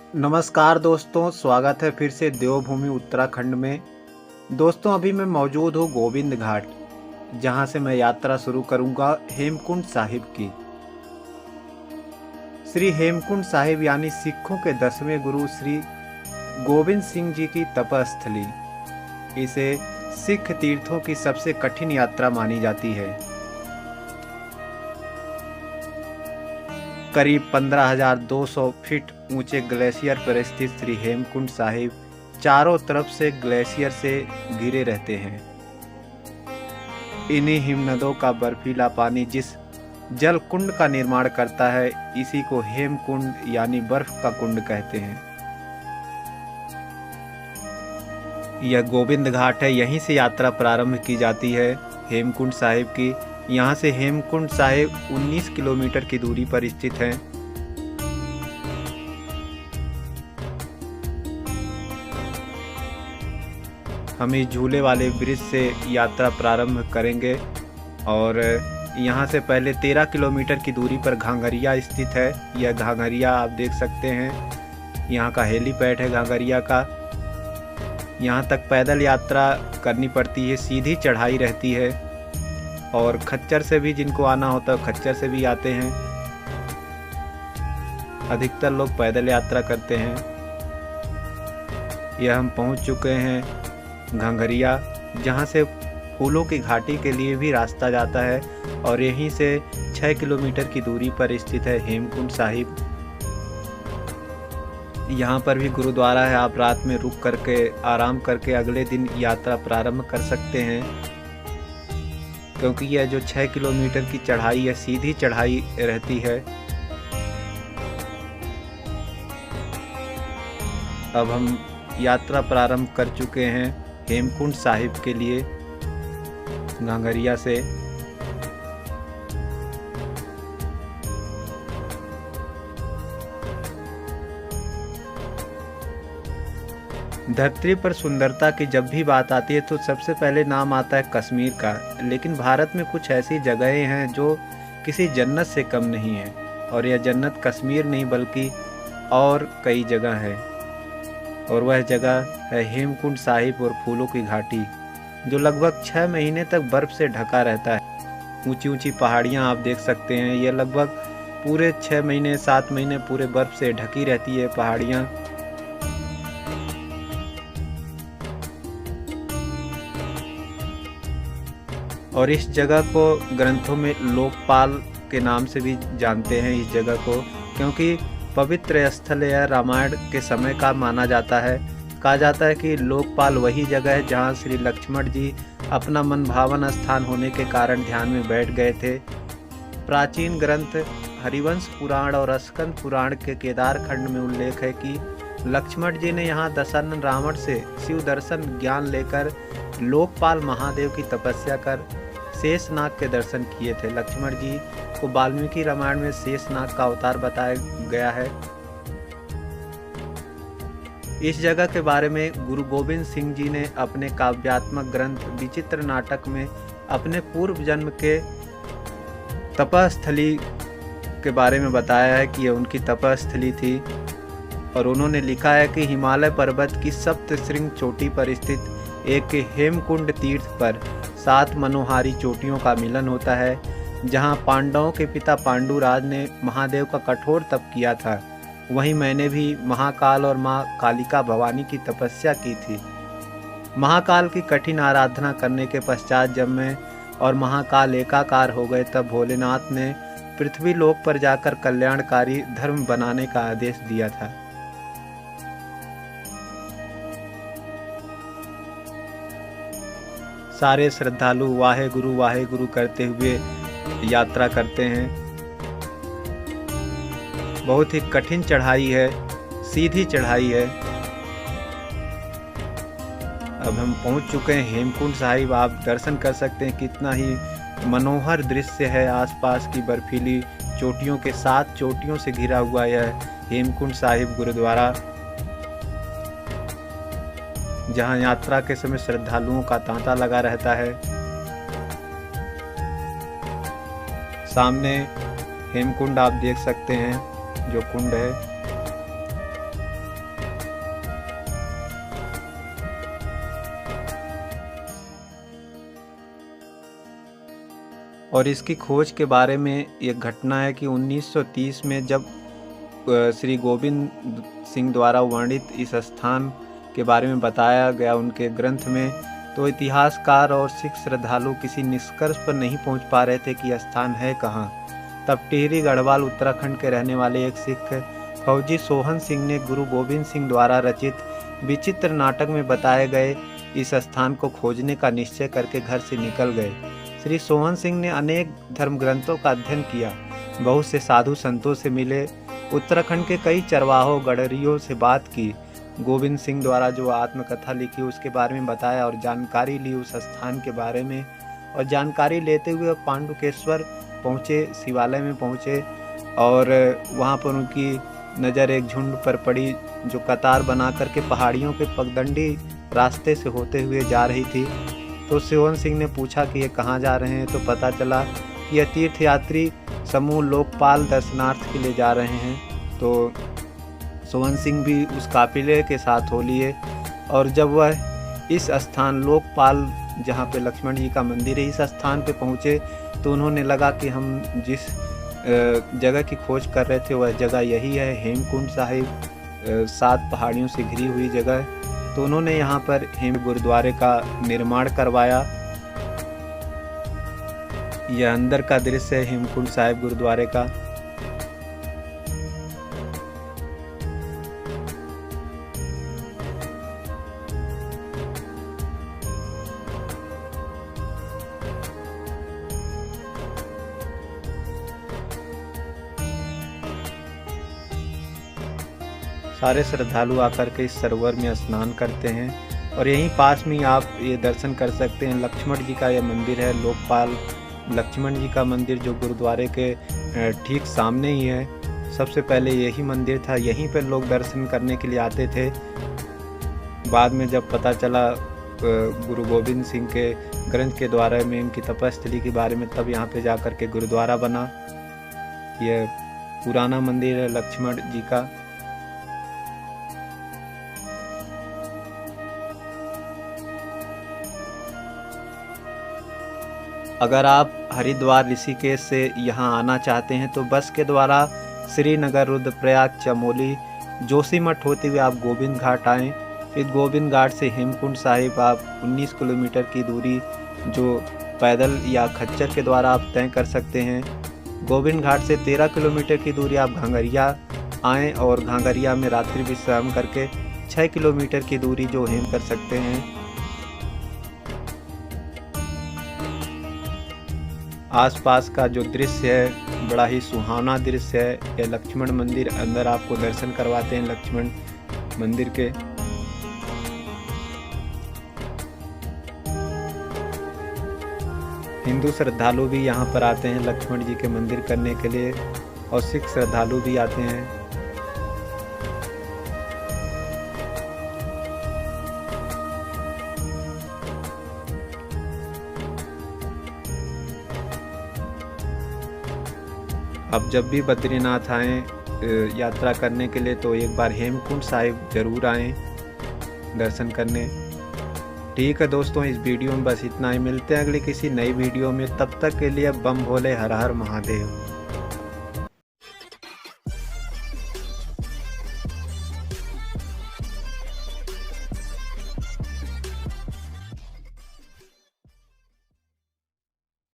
नमस्कार दोस्तों, स्वागत है फिर से देवभूमि उत्तराखंड में। दोस्तों, अभी मैं मौजूद हूँ गोविंद घाट, जहाँ से मैं यात्रा शुरू करूँगा हेमकुंड साहिब की। श्री हेमकुंड साहिब यानी सिखों के 10वें गुरु श्री गोविंद सिंह जी की तपस्थली। इसे सिख तीर्थों की सबसे कठिन यात्रा मानी जाती है। करीब 15,200 फीट ऊंचे ग्लेशियर पर स्थित श्री हेमकुंड साहिब चारों तरफ से ग्लेशियर से घिरे रहते हैं। इन्हीं हिमनदों का बर्फीला पानी जिस जल कुंड का निर्माण करता है, इसी को हेमकुंड यानी बर्फ का कुंड कहते हैं। यह गोविंद घाट है, यहीं से यात्रा प्रारंभ की जाती है हेमकुंड साहिब की। यहाँ से हेमकुंड साहिब 19 किलोमीटर की दूरी पर स्थित है। हम इस झूले वाले ब्रिज से यात्रा प्रारंभ करेंगे और यहाँ से पहले 13 किलोमीटर की दूरी पर घांघरिया स्थित है। यह घांघरिया आप देख सकते हैं, यहाँ का हेलीपैड है घांघरिया का। यहाँ तक पैदल यात्रा करनी पड़ती है, सीधी चढ़ाई रहती है और खच्चर से भी जिनको आना होता है खच्चर से भी आते हैं। अधिकतर लोग पैदल यात्रा करते हैं। यह हम पहुंच चुके हैं घांघरिया, जहां से फूलों की घाटी के लिए भी रास्ता जाता है और यहीं से 6 किलोमीटर की दूरी पर स्थित है हेमकुंड साहिब। यहाँ पर भी गुरुद्वारा है, आप रात में रुक करके आराम करके अगले दिन यात्रा प्रारंभ कर सकते हैं, क्योंकि यह जो 6 किलोमीटर की चढ़ाई है सीधी चढ़ाई रहती है। अब हम यात्रा प्रारंभ कर चुके हैं हेमकुंड साहिब के लिए घांघरिया से। धरती पर सुंदरता की जब भी बात आती है तो सबसे पहले नाम आता है कश्मीर का, लेकिन भारत में कुछ ऐसी जगहें हैं जो किसी जन्नत से कम नहीं है, और यह जन्नत कश्मीर नहीं बल्कि और कई जगह है। और वह जगह है हेमकुंड साहिब और फूलों की घाटी, जो लगभग 6 महीने तक बर्फ से ढका रहता है। ऊंची ऊंची पहाड़ियां आप देख सकते हैं, यह लगभग पूरे 6 महीने 7 महीने पूरे बर्फ से ढकी रहती है पहाड़ियां। और इस जगह को ग्रंथों में लोकपाल के नाम से भी जानते हैं इस जगह को, क्योंकि पवित्र स्थल यह रामायण के समय का माना जाता है। कहा जाता है कि लोकपाल वही जगह है जहां श्री लक्ष्मण जी अपना मन भावन स्थान होने के कारण ध्यान में बैठ गए थे। प्राचीन ग्रंथ हरिवंश पुराण और स्कंद पुराण के केदार खंड में उल्लेख है कि लक्ष्मण जी ने यहाँ दशानन रावण से शिव दर्शन ज्ञान लेकर लोकपाल महादेव की तपस्या कर शेषनाग के दर्शन किए थे। लक्ष्मण जी को वाल्मीकि रामायण में शेषनाग का अवतार बताया गया है। इस जगह के बारे में गुरु गोविंद सिंह जी ने अपने काव्यात्मक ग्रंथ विचित्र नाटक में अपने पूर्व जन्म के तपस्थली के बारे में बताया है कि यह उनकी तपस्थली थी। और उन्होंने लिखा है कि हिमालय पर्वत की सप्त श्रृंग चोटी पर स्थित एक हेमकुंड तीर्थ पर 7 मनोहारी चोटियों का मिलन होता है, जहां पांडवों के पिता पांडुराज ने महादेव का कठोर तप किया था। वहीं मैंने भी महाकाल और माँ कालिका भवानी की तपस्या की थी। महाकाल की कठिन आराधना करने के पश्चात जब मैं और महाकाल एकाकार हो गए, तब भोलेनाथ ने पृथ्वी लोक पर जाकर कल्याणकारी धर्म बनाने का आदेश दिया था। सारे श्रद्धालु वाहे गुरु करते हुए यात्रा करते हैं। बहुत ही कठिन चढ़ाई है, सीधी चढ़ाई है। अब हम पहुंच चुके हैं हेमकुंड साहिब। आप दर्शन कर सकते हैं कितना ही मनोहर दृश्य है। आसपास की बर्फीली चोटियों के 7 चोटियों से घिरा हुआ यह हेमकुंड साहिब गुरुद्वारा, जहां यात्रा के समय श्रद्धालुओं का तांता लगा रहता है। सामने हेमकुंड आप देख सकते हैं, जो कुंड है। और इसकी खोज के बारे में एक घटना है कि 1930 में जब श्री गोविंद सिंह द्वारा वर्णित इस स्थान के बारे में बताया गया उनके ग्रंथ में, तो इतिहासकार और सिख श्रद्धालु किसी निष्कर्ष पर नहीं पहुंच पा रहे थे कि यह स्थान है कहाँ। तब टिहरी गढ़वाल उत्तराखंड के रहने वाले एक सिख फौजी सोहन सिंह ने गुरु गोविंद सिंह द्वारा रचित विचित्र नाटक में बताए गए इस स्थान को खोजने का निश्चय करके घर से निकल गए। श्री सोहन सिंह ने अनेक धर्म ग्रंथों का अध्ययन किया, बहुत से साधु संतों से मिले, उत्तराखंड के कई चरवाहों गडरियों से बात की, गोविंद सिंह द्वारा जो आत्मकथा लिखी उसके बारे में बताया और जानकारी ली उस स्थान के बारे में। और जानकारी लेते हुए पांडुकेश्वर पहुँचे, शिवालय में पहुँचे और वहाँ पर उनकी नज़र एक झुंड पर पड़ी जो कतार बना करके पहाड़ियों के पगडंडी रास्ते से होते हुए जा रही थी। तो सोहन सिंह ने पूछा कि ये कहाँ जा रहे हैं, तो पता चला कि यह तीर्थयात्री समूह लोकपाल दर्शनार्थ के लिए जा रहे हैं। तो सोहन सिंह भी उस काफिले के साथ हो लिए और जब वह इस स्थान लोकपाल जहाँ पे लक्ष्मण जी का मंदिर है इस स्थान पे पहुँचे तो उन्होंने लगा कि हम जिस जगह की खोज कर रहे थे वह जगह यही है, हेमकुंड साहिब, 7 पहाड़ियों से घिरी हुई जगह। तो उन्होंने यहाँ पर हेम गुरुद्वारे का निर्माण करवाया। यह अंदर का दृश्य है हेमकुंड साहिब गुरुद्वारे का। सारे श्रद्धालु आकर के इस सरोवर में स्नान करते हैं और यहीं पास में आप ये दर्शन कर सकते हैं। लक्ष्मण जी का यह मंदिर है, लोकपाल लक्ष्मण जी का मंदिर जो गुरुद्वारे के ठीक सामने ही है। सबसे पहले यही मंदिर था, यहीं पर लोग दर्शन करने के लिए आते थे। बाद में जब पता चला गुरु गोविंद सिंह के ग्रंथ के द्वारा में इनकी तपस्थली के बारे में, तब यहाँ पे जाकर के गुरुद्वारा बना। यह पुराना मंदिर है लक्ष्मण जी का। अगर आप हरिद्वार ऋषिकेश से यहाँ आना चाहते हैं तो बस के द्वारा श्रीनगर, रुद्रप्रयाग, चमोली, जोशीमठ होते हुए आप गोविंद घाट आएँ। फिर गोविंद घाट से हेमकुंड साहिब आप 19 किलोमीटर की दूरी जो पैदल या खच्चर के द्वारा आप तय कर सकते हैं। गोविंद घाट से 13 किलोमीटर की दूरी आप घांगरिया आएँ और घांगरिया में रात्रि विश्राम करके 6 किलोमीटर की दूरी जो हेम कर सकते हैं। आसपास का जो दृश्य है बड़ा ही सुहावना दृश्य है। यह लक्ष्मण मंदिर, अंदर आपको दर्शन करवाते हैं लक्ष्मण मंदिर के। हिंदू श्रद्धालु भी यहाँ पर आते हैं लक्ष्मण जी के मंदिर करने के लिए और सिख श्रद्धालु भी आते हैं। अब जब भी बद्रीनाथ आएँ यात्रा करने के लिए तो एक बार हेमकुंड साहिब ज़रूर आएँ दर्शन करने। ठीक है दोस्तों, इस वीडियो में बस इतना ही। मिलते हैं अगली किसी नई वीडियो में। तब तक के लिए बम भोले, हर हर महादेव।